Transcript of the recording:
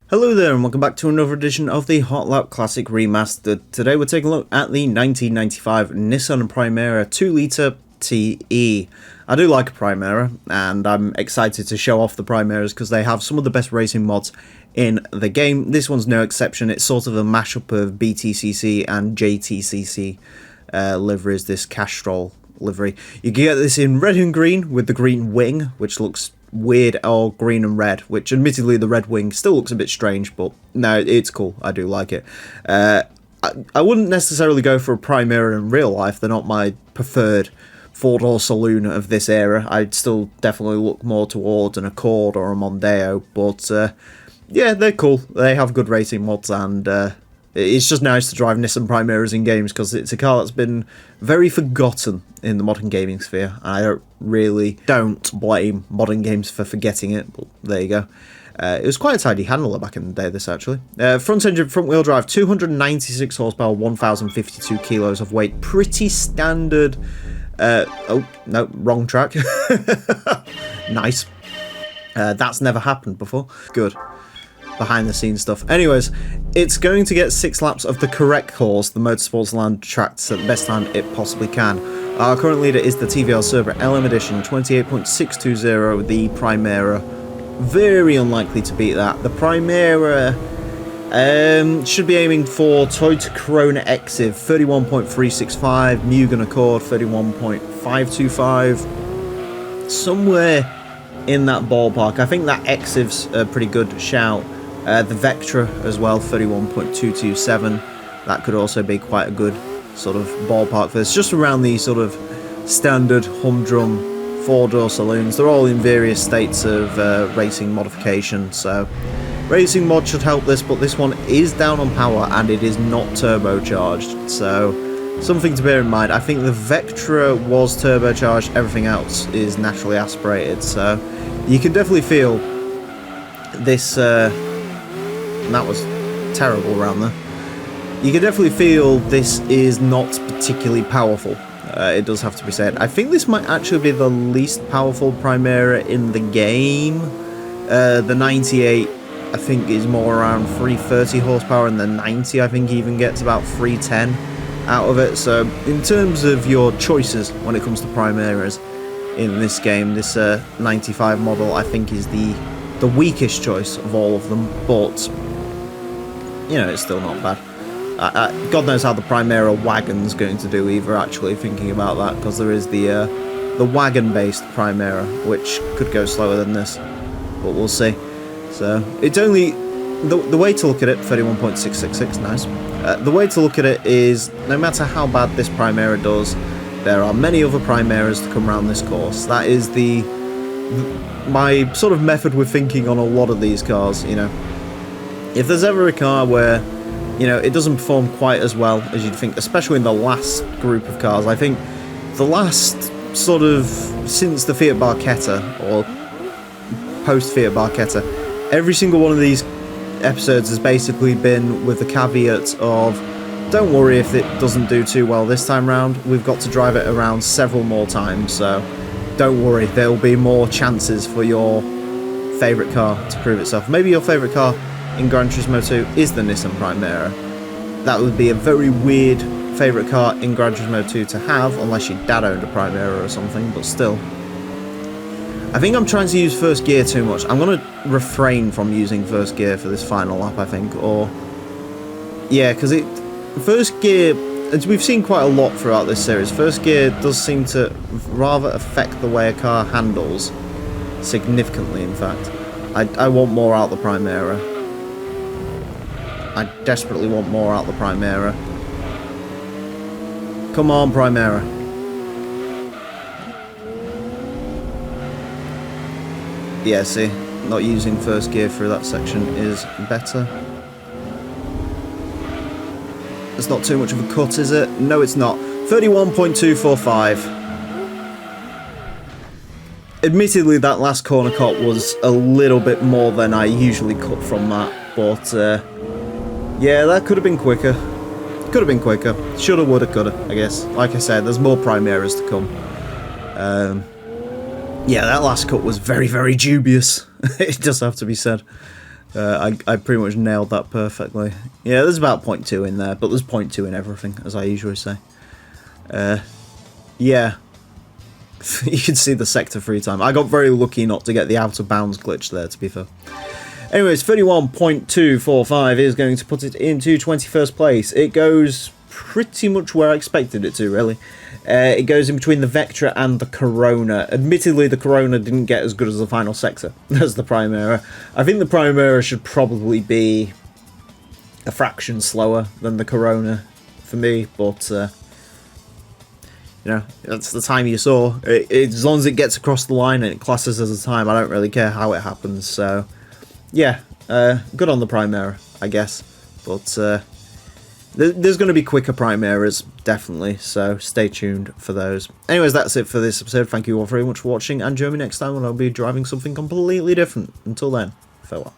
Hello there and welcome back to another edition of the Hot Lap Classic Remastered. Today we're taking a look at the 1995 Nissan Primera 2-litre TE. I do like a Primera and I'm excited to show off the Primeras because they have some of the best racing mods in the game. This one's no exception. It's sort of a mashup of BTCC and JTCC liveries, this Castrol livery. You can get this in red and green with the green wing, which looks weird, or green and red, which admittedly the red wing still looks a bit strange, but no, it's cool. I do like it. I wouldn't necessarily go for a Primera in real life. They're not my preferred four-door saloon of this era. I'd still definitely look more towards an Accord or a Mondeo, but yeah, they're cool. They have good racing mods, and it's just nice to drive Nissan Primeras in games because it's a car that's been very forgotten in the modern gaming sphere. I really don't blame modern games for forgetting it, but there you go. It was quite a tidy handler back in the day, this actually. Front engine, front wheel drive, 296 horsepower, 1,052 kilos of weight. Pretty standard. Oh, no, wrong track. Nice. That's never happened before. Good. Behind the scenes stuff. Anyways, it's going to get 6 laps of the correct course the Motorsports Land tracks at the best time it possibly can. Our current leader is the TVL Cerberus LM Edition, 28.620, the Primera. Very unlikely to beat that. The Primera should be aiming for Toyota Corona Exiv, 31.365, Mugen Accord, 31.525. Somewhere in that ballpark. I think that Exiv's a pretty good shout. The Vectra as well, 31.227. That could also be quite a good sort of ballpark for this. Just around the sort of standard humdrum four-door saloons. They're all in various states of racing modification, so racing mod should help this, but this one is down on power and it is not turbocharged, so something to bear in mind. I think the Vectra was turbocharged, everything else is naturally aspirated, so you can definitely feel this. That was terrible around there. You can definitely feel this is not particularly powerful. It does have to be said. I think this might actually be the least powerful Primera in the game. The 98, I think, is more around 330 horsepower, and the 90, I think, even gets about 310 out of it. So, in terms of your choices when it comes to Primeras in this game, this 95 model, I think, is the weakest choice of all of them, but you know, it's still not bad. God knows how the Primera wagon's going to do either, actually, thinking about that, because there is the wagon-based Primera, which could go slower than this, but we'll see. So, it's only, the way to look at it, 31.666, nice. The way to look at it is, no matter how bad this Primera does, there are many other Primeras to come around this course. That is my sort of method with thinking on a lot of these cars, you know. If there's ever a car where, you know, it doesn't perform quite as well as you'd think, especially in the last group of cars, I think the last sort of, since the Fiat Barchetta, or post-Fiat Barchetta, every single one of these episodes has basically been with the caveat of, don't worry if it doesn't do too well this time round, we've got to drive it around several more times, so don't worry, there'll be more chances for your favourite car to prove itself. Maybe your favourite car in Gran Turismo 2 is the Nissan Primera. That would be a very weird favourite car in Gran Turismo 2 to have, unless your dad owned a Primera or something, but still. I think I'm trying to use first gear too much. I'm going to refrain from using first gear for this final lap, I think, or... yeah, because first gear, as we've seen quite a lot throughout this series, first gear does seem to rather affect the way a car handles, significantly in fact. I want more out the Primera. I desperately want more out the Primera. Come on, Primera. Yeah, see, not using first gear through that section is better. It's not too much of a cut, is it? No, it's not. 31.245. Admittedly, that last corner cut was a little bit more than I usually cut from that, but yeah, that could have been quicker. Could have been quicker. Shoulda, woulda, coulda, I guess. Like I said, there's more Primeras to come. Yeah, that last cut was very, very dubious. It does have to be said. I pretty much nailed that perfectly. Yeah, there's about 0.2 in there, but there's 0.2 in everything, as I usually say. Yeah. You can see the sector free time. I got very lucky not to get the out of bounds glitch there, to be fair. Anyways, 31.245 is going to put it into 21st place. It goes pretty much where I expected it to, really. It goes in between the Vectra and the Corona. Admittedly, the Corona didn't get as good as the final sector as the Primera. I think the Primera should probably be a fraction slower than the Corona for me, but you know, that's the time you saw. As long as it gets across the line and it classes as a time, I don't really care how it happens. So, yeah, good on the Primera, I guess. But there's going to be quicker Primeras, definitely, so stay tuned for those. Anyways, that's it for this episode. Thank you all very much for watching, and join me next time when I'll be driving something completely different. Until then, farewell.